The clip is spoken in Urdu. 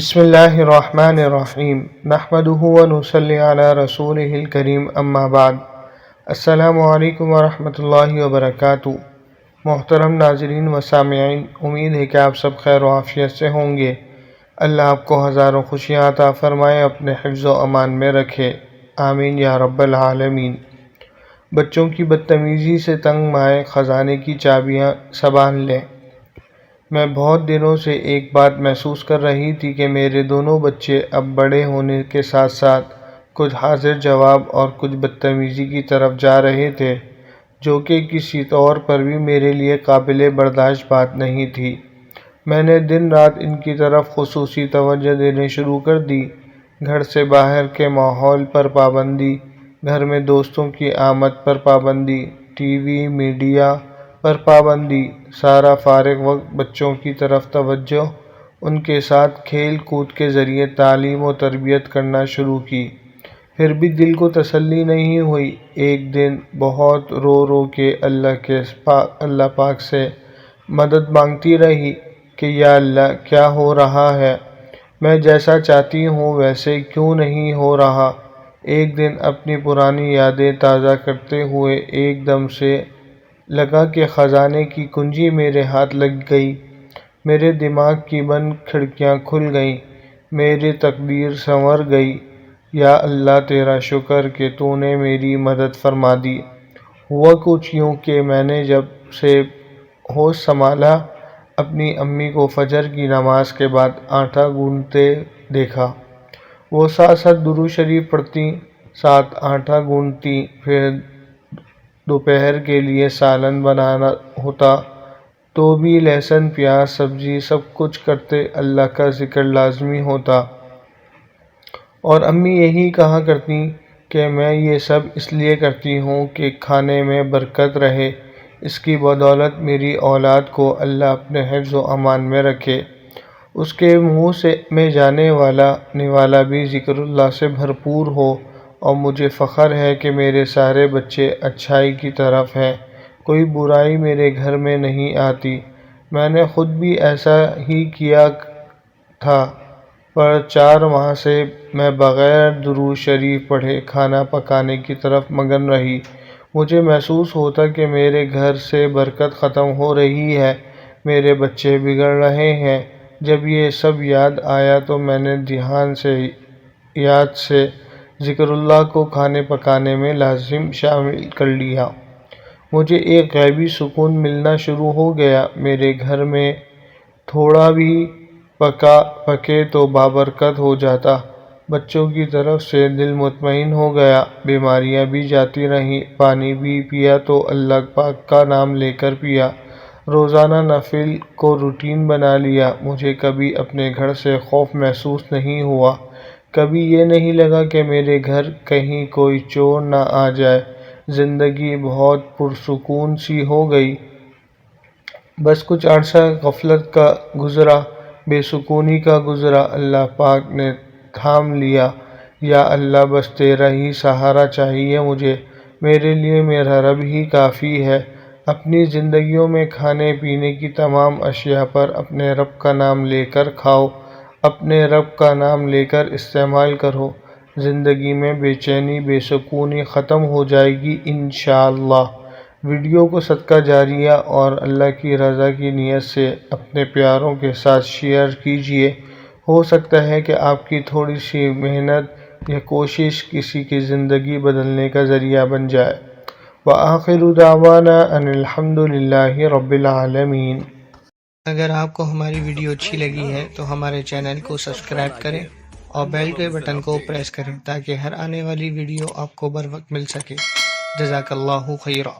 بسم اللہ الرحمن الرحیم نحمدہ ونصلی علی رسولہ الکریم اما بعد السلام علیکم ورحمۃ اللہ وبرکاتہ۔ محترم ناظرین و سامعین، امید ہے کہ آپ سب خیر و عافیت سے ہوں گے۔ اللہ آپ کو ہزاروں خوشیاں عطا فرمائے، اپنے حفظ و امان میں رکھے، آمین یا رب العالمین۔ بچوں کی بدتمیزی سے تنگ مائیں خزانے کی چابیاں سنبھال لیں۔ میں بہت دنوں سے ایک بات محسوس کر رہی تھی کہ میرے دونوں بچے اب بڑے ہونے کے ساتھ ساتھ کچھ حاضر جواب اور کچھ بدتمیزی کی طرف جا رہے تھے، جو کہ کسی طور پر بھی میرے لیے قابل برداشت بات نہیں تھی۔ میں نے دن رات ان کی طرف خصوصی توجہ دینی شروع کر دی۔ گھر سے باہر کے ماحول پر پابندی، گھر میں دوستوں کی آمد پر پابندی، ٹی وی میڈیا پر پابندی، سارا فارغ وقت بچوں کی طرف توجہ، ان کے ساتھ کھیل کود کے ذریعے تعلیم و تربیت کرنا شروع کی۔ پھر بھی دل کو تسلی نہیں ہوئی۔ ایک دن بہت رو کے اللہ پاک سے مدد مانگتی رہی کہ یا اللہ، کیا ہو رہا ہے؟ میں جیسا چاہتی ہوں ویسے کیوں نہیں ہو رہا؟ ایک دن اپنی پرانی یادیں تازہ کرتے ہوئے ایک دم سے لگا کہ خزانے کی کنجی میرے ہاتھ لگ گئی، میرے دماغ کی بند کھڑکیاں کھل گئیں، میری تقدیر سنور گئی۔ یا اللہ، تیرا شکر کہ تو نے میری مدد فرما دی۔ ہوا کچھ یوں کہ میں نے جب سے ہوش سنبھالا، اپنی امی کو فجر کی نماز کے بعد آٹا گوندتے دیکھا۔ وہ ساتھ ساتھ درود شریف پڑھتی، ساتھ آٹا گوندتی، پھر دوپہر کے لیے سالن بنانا ہوتا تو بھی لہسن پیاز سبزی سب کچھ کرتے اللہ کا ذکر لازمی ہوتا، اور امی یہی کہا کرتی کہ میں یہ سب اس لیے کرتی ہوں کہ کھانے میں برکت رہے، اس کی بدولت میری اولاد کو اللہ اپنے حفظ و امان میں رکھے، اس کے منہ میں جانے والا نوالا بھی ذکر اللہ سے بھرپور ہو، اور مجھے فخر ہے کہ میرے سارے بچے اچھائی کی طرف ہیں، کوئی برائی میرے گھر میں نہیں آتی۔ میں نے خود بھی ایسا ہی کیا تھا، پر 4 ماہ سے میں بغیر درود شریف پڑھے کھانا پکانے کی طرف مگن رہی۔ مجھے محسوس ہوتا کہ میرے گھر سے برکت ختم ہو رہی ہے، میرے بچے بگڑ رہے ہیں۔ جب یہ سب یاد آیا تو میں نے یاد سے ذکر اللہ کو کھانے پکانے میں لازم شامل کر لیا۔ مجھے ایک غیبی سکون ملنا شروع ہو گیا۔ میرے گھر میں تھوڑا بھی پکے تو بابرکت ہو جاتا۔ بچوں کی طرف سے دل مطمئن ہو گیا۔ بیماریاں بھی جاتی رہیں۔ پانی بھی پیا تو اللہ پاک کا نام لے کر پیا۔ روزانہ نفل کو روٹین بنا لیا۔ مجھے کبھی اپنے گھر سے خوف محسوس نہیں ہوا، کبھی یہ نہیں لگا کہ میرے گھر کہیں کوئی چور نہ آ جائے۔ زندگی بہت پرسکون سی ہو گئی۔ بس کچھ عرصہ غفلت کا گزرا، بے سکونی کا گزرا، اللہ پاک نے تھام لیا۔ یا اللہ، بس تیرا ہی سہارا چاہیے مجھے، میرے لیے میرا رب ہی کافی ہے۔ اپنی زندگیوں میں کھانے پینے کی تمام اشیاء پر اپنے رب کا نام لے کر کھاؤ، اپنے رب کا نام لے کر استعمال کرو، زندگی میں بے چینی بے سکونی ختم ہو جائے گی انشاءاللہ۔ ویڈیو کو صدقہ جاریہ اور اللہ کی رضا کی نیت سے اپنے پیاروں کے ساتھ شیئر کیجیے۔ ہو سکتا ہے کہ آپ کی تھوڑی سی محنت یا کوشش کسی کی زندگی بدلنے کا ذریعہ بن جائے۔ وآخر دعوانا ان الحمد للہ رب العالمین۔ اگر آپ کو ہماری ویڈیو اچھی لگی ہے تو ہمارے چینل کو سبسکرائب کریں اور بیل کے بٹن کو پریس کریں تاکہ ہر آنے والی ویڈیو آپ کو بر وقت مل سکے۔ جزاک اللہ خیرا۔